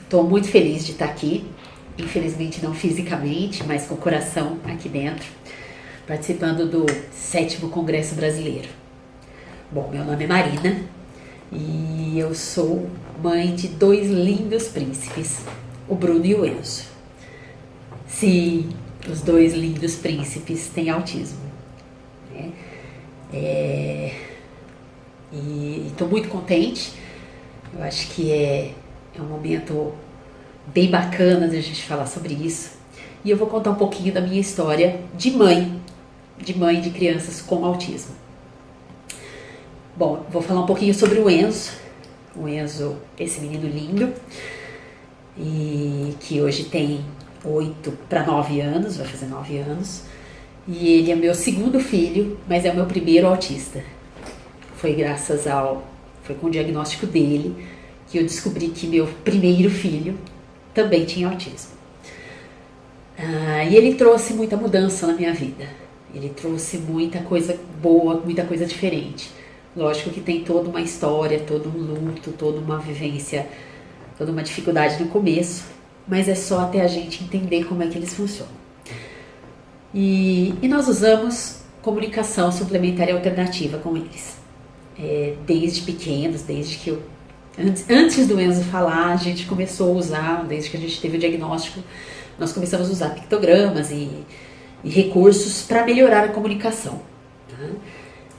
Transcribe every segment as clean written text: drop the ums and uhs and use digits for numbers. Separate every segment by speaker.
Speaker 1: Estou muito feliz de estar aqui, infelizmente não fisicamente, mas com o coração aqui dentro, participando do 7º Congresso Brasileiro. Bom, meu nome é Marina e eu sou mãe de 2 lindos príncipes, o Bruno e o Enzo. Sim, os 2 lindos príncipes têm autismo, né? E estou muito contente. Eu acho que é um momento bem bacana de a gente falar sobre isso. E eu vou contar um pouquinho da minha história de mãe de crianças com autismo. Bom, vou falar um pouquinho sobre o Enzo. O Enzo, esse menino lindo, e que hoje tem 8 para 9 anos, vai fazer 9 anos. E ele é meu 2º filho, mas é o meu primeiro autista. Foi com o diagnóstico dele que eu descobri que meu primeiro filho também tinha autismo. E ele trouxe muita mudança na minha vida. Ele trouxe muita coisa boa, muita coisa diferente. Lógico que tem toda uma história, todo um luto, toda uma vivência, toda uma dificuldade no começo, mas é só até a gente entender como é que eles funcionam. E nós usamos comunicação suplementar e alternativa com eles. Desde pequenos, desde que antes do Enzo falar, a gente começou a usar, desde que a gente teve o diagnóstico, nós começamos a usar pictogramas e recursos para melhorar a comunicação. Tá?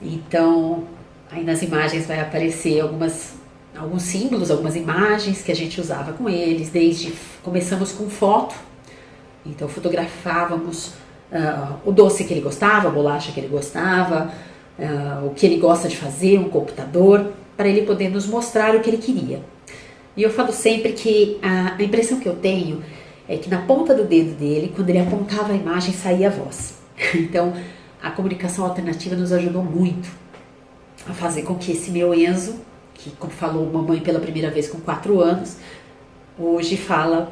Speaker 1: Então, aí nas imagens vai aparecer alguns símbolos, algumas imagens que a gente usava com eles, começamos com foto, então fotografávamos o doce que ele gostava, a bolacha que ele gostava, o que ele gosta de fazer, um computador, para ele poder nos mostrar o que ele queria. E eu falo sempre que a impressão que eu tenho é que na ponta do dedo dele, quando ele apontava a imagem, saía a voz. Então, a comunicação alternativa nos ajudou muito a fazer com que esse meu Enzo, que como falou mamãe pela primeira vez com 4 anos, hoje fala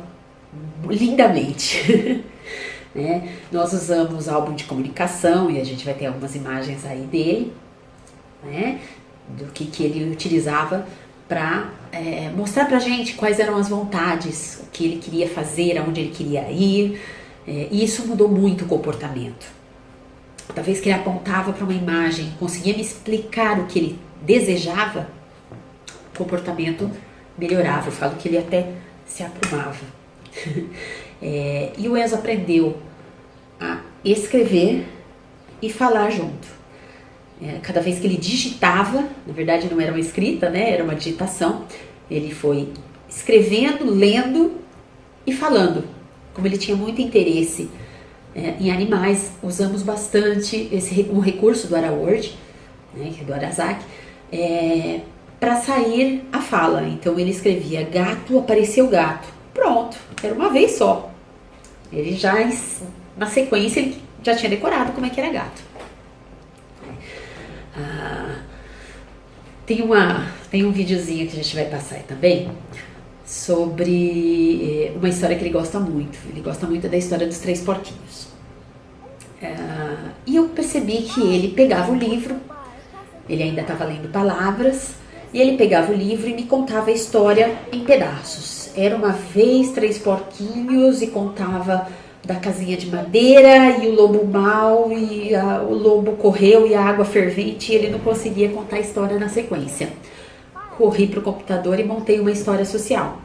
Speaker 1: lindamente. Né? Nós usamos álbum de comunicação e a gente vai ter algumas imagens aí dele, né? Do que ele utilizava para mostrar pra gente quais eram as vontades, o que ele queria fazer, aonde ele queria ir, e isso mudou muito o comportamento. Toda vez que ele apontava para uma imagem, conseguia me explicar o que ele desejava, o comportamento melhorava. Eu falo que ele até se aprumava. E o Enzo aprendeu a escrever e falar junto. Cada vez que ele digitava, na verdade não era uma escrita, né? Era uma digitação, ele foi escrevendo, lendo e falando. Como ele tinha muito interesse em animais, usamos bastante um recurso do AraWord, né, que é do Arazaki, para sair a fala. Então ele escrevia gato, apareceu gato. Pronto, era uma vez só. Ele já, na sequência, ele já tinha decorado como é que era gato. Tem um videozinho que a gente vai passar aí também sobre uma história que ele gosta muito. Ele gosta muito da história dos 3 porquinhos. E eu percebi que ele pegava o livro, ele ainda estava lendo palavras, e ele pegava o livro e me contava a história em pedaços. Era uma vez 3 porquinhos e contava da casinha de madeira e o lobo mau e o lobo correu e a água fervente, e ele não conseguia contar a história na sequência. Corri pro computador e montei uma história social.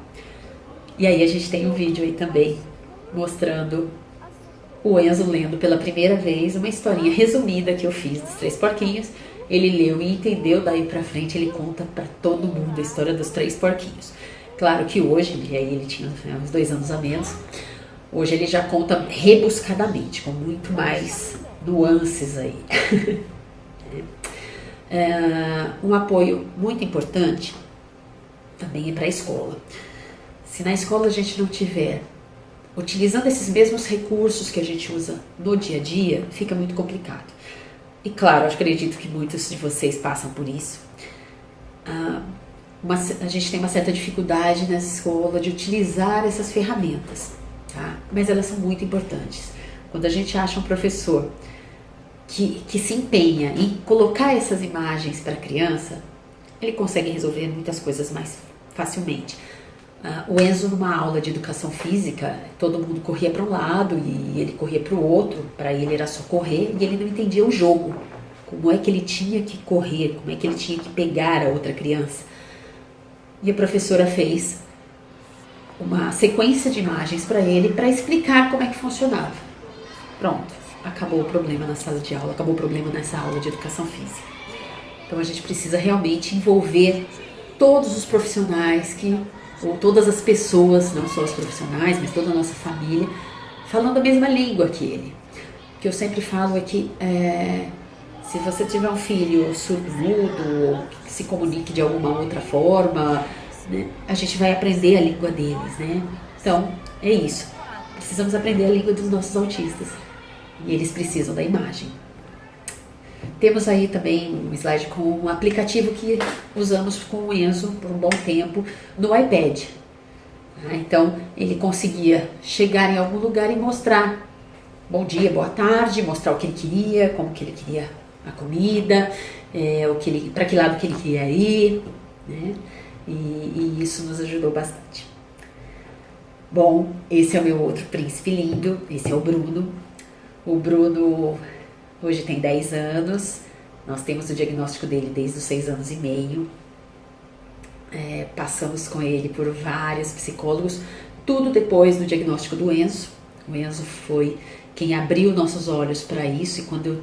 Speaker 1: E aí a gente tem um vídeo aí também mostrando o Enzo lendo pela primeira vez uma historinha resumida que eu fiz dos 3 porquinhos. Ele leu e entendeu, daí pra frente ele conta pra todo mundo a história dos 3 porquinhos. Claro que hoje, e aí ele tinha uns 2 anos a menos, hoje ele já conta rebuscadamente, com muito mais nuances aí. Um apoio muito importante também é para a escola. Se na escola a gente não tiver utilizando esses mesmos recursos que a gente usa no dia a dia, fica muito complicado. E claro, eu acredito que muitos de vocês passam por isso. A gente tem uma certa dificuldade na escola de utilizar essas ferramentas, tá? Mas elas são muito importantes. Quando a gente acha um professor que se empenha em colocar essas imagens para a criança, ele consegue resolver muitas coisas mais facilmente. O Enzo, numa aula de educação física, todo mundo corria para um lado e ele corria para o outro. Para ele era só correr e ele não entendia o jogo. Como é que ele tinha que correr, como é que ele tinha que pegar a outra criança. E a professora fez uma sequência de imagens para ele para explicar como é que funcionava. Pronto, acabou o problema na sala de aula, acabou o problema nessa aula de educação física. Então a gente precisa realmente envolver todos os profissionais ou todas as pessoas, não só os profissionais, mas toda a nossa família, falando a mesma língua que ele. O que eu sempre falo é que se você tiver um filho surdo-mudo ou que se comunique de alguma outra forma, né, a gente vai aprender a língua deles, né? Então, é isso. Precisamos aprender a língua dos nossos autistas. E eles precisam da imagem. Temos aí também um slide com um aplicativo que usamos com o Enzo por um bom tempo no iPad. Então, ele conseguia chegar em algum lugar e mostrar bom dia, boa tarde, mostrar o que ele queria, como que ele queria a comida, para que lado que ele queria ir, né? E isso nos ajudou bastante. Bom, esse é o meu outro príncipe lindo, esse é o Bruno. O Bruno hoje tem 10 anos, nós temos o diagnóstico dele desde os 6 anos e meio. Passamos com ele por vários psicólogos, tudo depois do diagnóstico do Enzo. O Enzo foi quem abriu nossos olhos para isso, e quando eu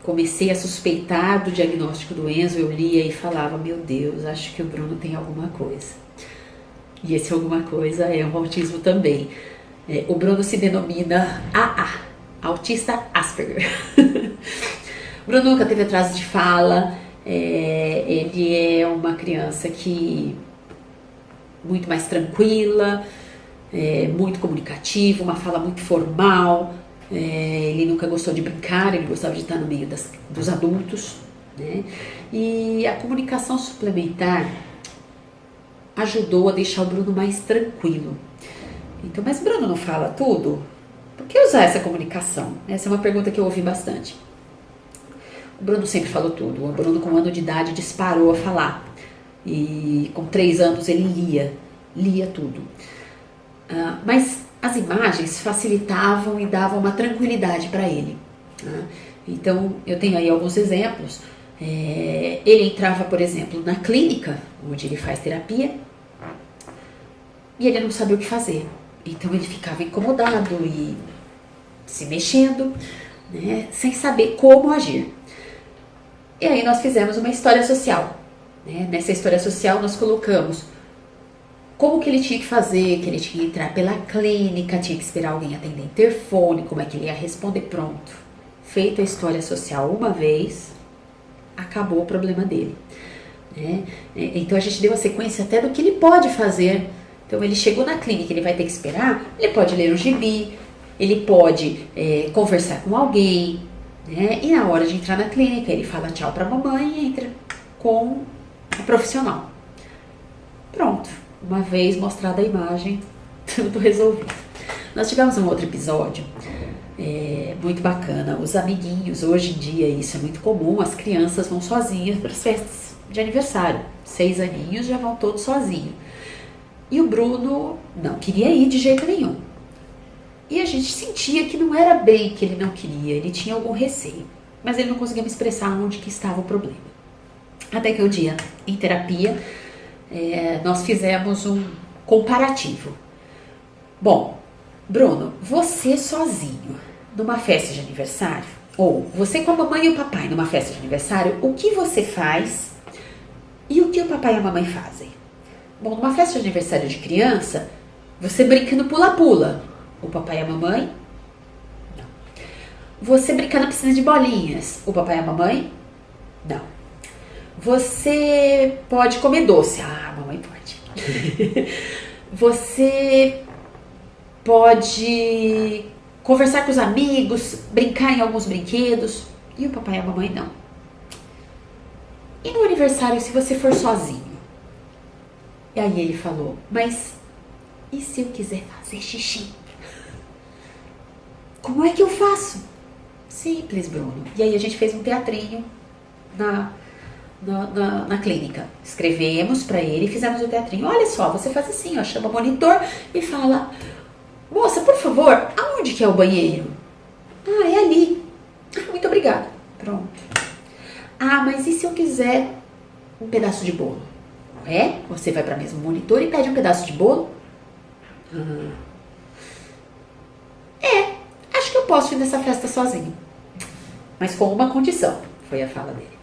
Speaker 1: comecei a suspeitar do diagnóstico do Enzo, eu lia e falava, meu Deus, acho que o Bruno tem alguma coisa. E esse alguma coisa é um autismo também. O Bruno se denomina AA, autista Asperger. O Bruno nunca teve atraso de fala, ele é uma criança que muito mais tranquila, muito comunicativo, uma fala muito formal. Ele nunca gostou de brincar, ele gostava de estar no meio dos adultos, né? E a comunicação suplementar ajudou a deixar o Bruno mais tranquilo. Então, mas Bruno não fala tudo? Por que usar essa comunicação? Essa é uma pergunta que eu ouvi bastante. O Bruno sempre falou tudo. O Bruno, com 1 ano de idade, disparou a falar. E com 3 anos ele lia tudo. Mas as imagens facilitavam e davam uma tranquilidade para ele. Então, eu tenho aí alguns exemplos. Ele entrava, por exemplo, na clínica, onde ele faz terapia, e ele não sabia o que fazer. Então, ele ficava incomodado e se mexendo, né, sem saber como agir. E aí nós fizemos uma história social. Né? Nessa história social nós colocamos como que ele tinha que fazer, que ele tinha que entrar pela clínica, tinha que esperar alguém atender interfone, como é que ele ia responder, pronto. Feita a história social uma vez, acabou o problema dele. Né? Então a gente deu a sequência até do que ele pode fazer. Então ele chegou na clínica, ele vai ter que esperar, ele pode ler um gibi, ele pode conversar com alguém, né? E na hora de entrar na clínica, ele fala tchau pra mamãe e entra com a profissional. Pronto. Uma vez mostrada a imagem, tudo resolvido. Nós tivemos um outro episódio muito bacana. Os amiguinhos, hoje em dia isso é muito comum, as crianças vão sozinhas para as festas de aniversário. 6 aninhos já vão todos sozinhos. E o Bruno não queria ir de jeito nenhum. E a gente sentia que não era bem que ele não queria, ele tinha algum receio. Mas ele não conseguia me expressar onde que estava o problema. Até que um dia, em terapia, nós fizemos um comparativo. Bom, Bruno, você sozinho numa festa de aniversário, ou você com a mamãe e o papai numa festa de aniversário, o que você faz e o que o papai e a mamãe fazem? Bom, numa festa de aniversário de criança, você brinca no pula-pula, o papai e a mamãe? Não. Você brinca na piscina de bolinhas, o papai e a mamãe? Não. Você pode comer doce. Ah, a mamãe pode. Você pode conversar com os amigos, brincar em alguns brinquedos. E o papai e a mamãe não. E no aniversário, se você for sozinho? E aí ele falou, mas e se eu quiser fazer xixi? Como é que eu faço? Simples, Bruno. E aí a gente fez um teatrinho na clínica. Escrevemos para ele e fizemos o teatrinho. Olha só, você faz assim, ó, chama o monitor e fala: moça, por favor, aonde que é o banheiro? Ah, é ali. Ah, muito obrigada. Pronto. Ah, mas e se eu quiser um pedaço de bolo? É? Você vai para o mesmo monitor e pede um pedaço de bolo? Acho que eu posso ir nessa festa sozinho. Mas com uma condição, foi a fala dele.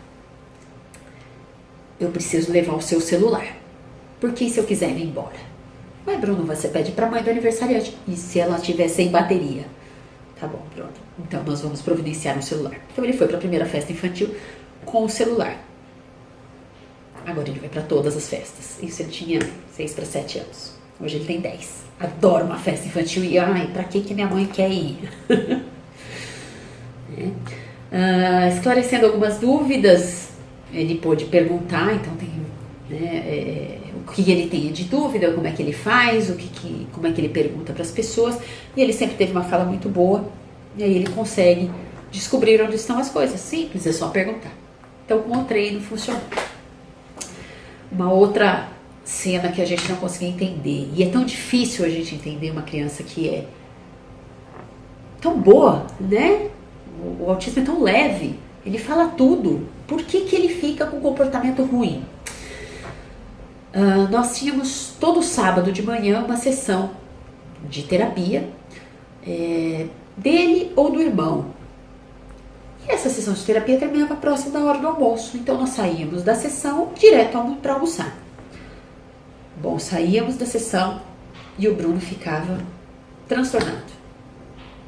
Speaker 1: Eu preciso levar o seu celular. Porque se eu quiser ir embora? Mas Bruno, você pede pra mãe do aniversariante. E se ela tiver sem bateria? Tá bom, pronto. Então nós vamos providenciar um celular. Então ele foi pra primeira festa infantil com o celular. Agora ele vai pra todas as festas. Isso ele tinha 6 para 7 anos. Hoje ele tem 10. Adoro uma festa infantil e ai, pra que minha mãe quer ir? Esclarecendo algumas dúvidas, ele pôde perguntar, então tem, né, o que ele tem de dúvida, como é que ele faz, como é que ele pergunta para as pessoas, e ele sempre teve uma fala muito boa, e aí ele consegue descobrir onde estão as coisas. Simples, é só perguntar. Então com o treino funcionou. Uma outra cena que a gente não conseguia entender, e é tão difícil a gente entender uma criança que é tão boa, né? O autismo é tão leve, ele fala tudo. Por que ele fica com comportamento ruim? Nós tínhamos todo sábado de manhã uma sessão de terapia dele ou do irmão. E essa sessão de terapia terminava próximo da hora do almoço. Então nós saíamos da sessão direto para almoçar. Bom, saíamos da sessão e o Bruno ficava transtornado.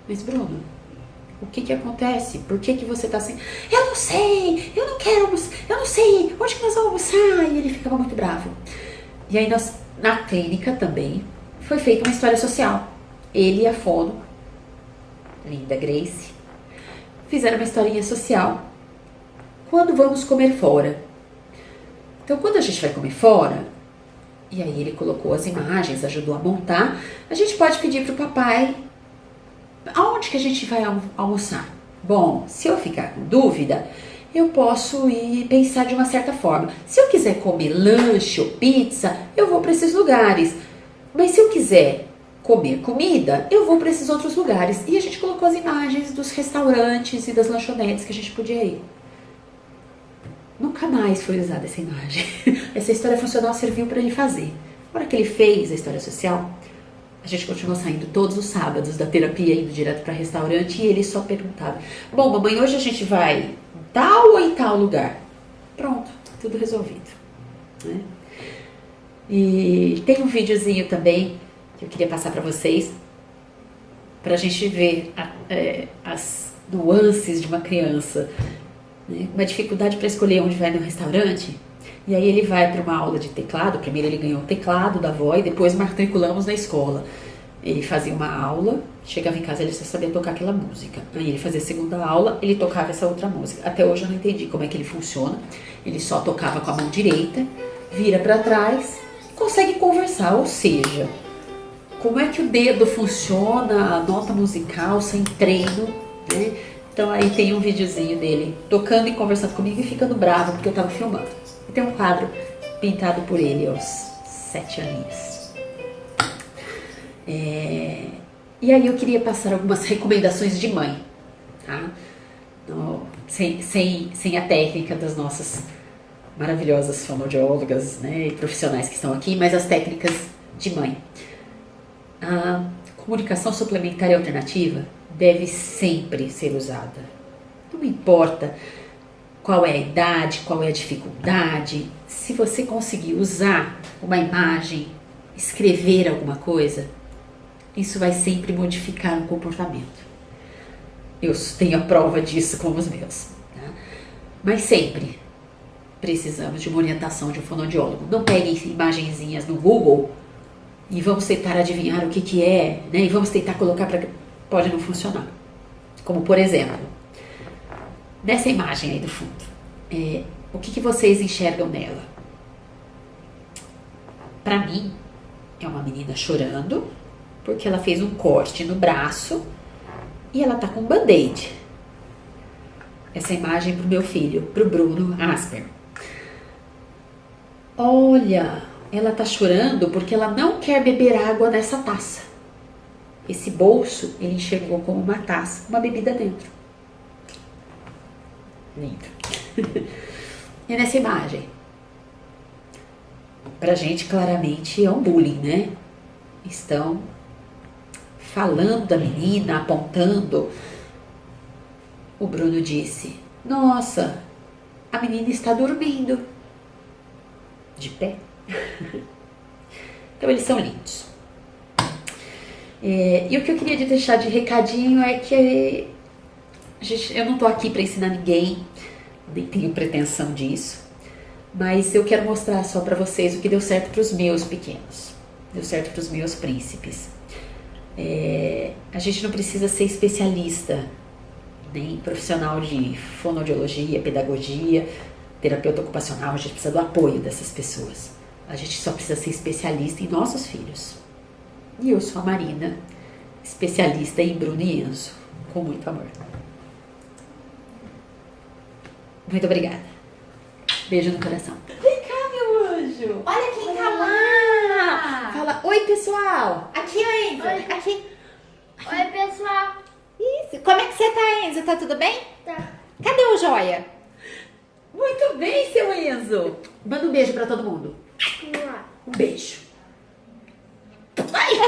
Speaker 1: Mas Bruno, o que acontece? Por que você tá assim? Eu não sei, eu não quero almoçar, eu não sei, onde que nós vamos almoçar? E ele ficava muito bravo. E aí nós, na clínica também, foi feita uma história social. Ele e a fono, linda Grace, fizeram uma historinha social. Quando vamos comer fora? Então quando a gente vai comer fora, e aí ele colocou as imagens, ajudou a montar, a gente pode pedir pro papai: aonde que a gente vai almoçar? Bom, se eu ficar com dúvida, eu posso ir pensar de uma certa forma. Se eu quiser comer lanche ou pizza, eu vou para esses lugares. Mas se eu quiser comer comida, eu vou para esses outros lugares. E a gente colocou as imagens dos restaurantes e das lanchonetes que a gente podia ir. Nunca mais foi usada essa imagem. Essa história funcional serviu para ele fazer. Na hora que ele fez a história social, a gente continuou saindo todos os sábados da terapia, indo direto para restaurante, e ele só perguntava: bom, mamãe, hoje a gente vai em tal ou em tal lugar? Pronto, tudo resolvido. Né? E tem um videozinho também que eu queria passar para vocês, para a gente ver as nuances de uma criança, né? Uma dificuldade para escolher onde vai no restaurante. E aí ele vai para uma aula de teclado. Primeiro ele ganhou o teclado da avó e depois matriculamos na escola. Ele fazia uma aula, chegava em casa ele só sabia tocar aquela música. Aí ele fazia a segunda aula, ele tocava essa outra música. Até hoje eu não entendi como é que ele funciona. Ele só tocava com a mão direita, vira para trás e consegue conversar. Ou seja, como é que o dedo funciona, a nota musical sem treino, né? Então aí tem um videozinho dele tocando e conversando comigo e ficando bravo porque eu tava filmando. E tem um quadro pintado por ele aos 7 aninhos. E aí eu queria passar algumas recomendações de mãe, tá? Sem a técnica das nossas maravilhosas fonoaudiólogas, né, e profissionais que estão aqui, mas as técnicas de mãe. A comunicação suplementar e alternativa deve sempre ser usada. Não importa qual é a idade, qual é a dificuldade, se você conseguir usar uma imagem, escrever alguma coisa, isso vai sempre modificar o comportamento. Eu tenho a prova disso com os meus. Tá? Mas sempre precisamos de uma orientação de um fonoaudiólogo. Não peguem imagenzinhas no Google e vamos tentar adivinhar o que é, né? E vamos tentar colocar para... Pode não funcionar. Como, por exemplo, nessa imagem aí do fundo, o que vocês enxergam nela? Para mim, é uma menina chorando porque ela fez um corte no braço e ela tá com um band-aid. Essa imagem pro meu filho, pro Bruno Asper. Olha, ela tá chorando porque ela não quer beber água nessa taça. Esse bolso ele enxergou como uma taça, uma bebida dentro. Lindo. E nessa imagem? Pra gente, claramente, é um bullying, né? Estão falando da menina, apontando. O Bruno disse: nossa, a menina está dormindo. De pé. Então, eles são lindos. E o que eu queria deixar de recadinho é que eu não tô aqui para ensinar ninguém, nem tenho pretensão disso, mas eu quero mostrar só para vocês o que deu certo para os meus pequenos, deu certo para os meus príncipes. A gente não precisa ser especialista, nem profissional de fonoaudiologia, pedagogia, terapeuta ocupacional. A gente precisa do apoio dessas pessoas. A gente só precisa ser especialista em nossos filhos. E eu sou a Marina, especialista em Bruno e Enzo, com muito amor. Muito obrigada. Beijo no coração. Vem cá, meu anjo.
Speaker 2: Olha quem tá lá!
Speaker 1: Fala, oi, pessoal.
Speaker 2: Aqui, ó, Enzo.
Speaker 3: Oi.
Speaker 2: Aqui.
Speaker 3: Oi, pessoal.
Speaker 2: Isso. Como é que você tá, Enzo? Tá tudo bem?
Speaker 3: Tá.
Speaker 2: Cadê o joia?
Speaker 1: Muito bem, seu Enzo. Manda um beijo pra todo mundo. Um beijo. Ai.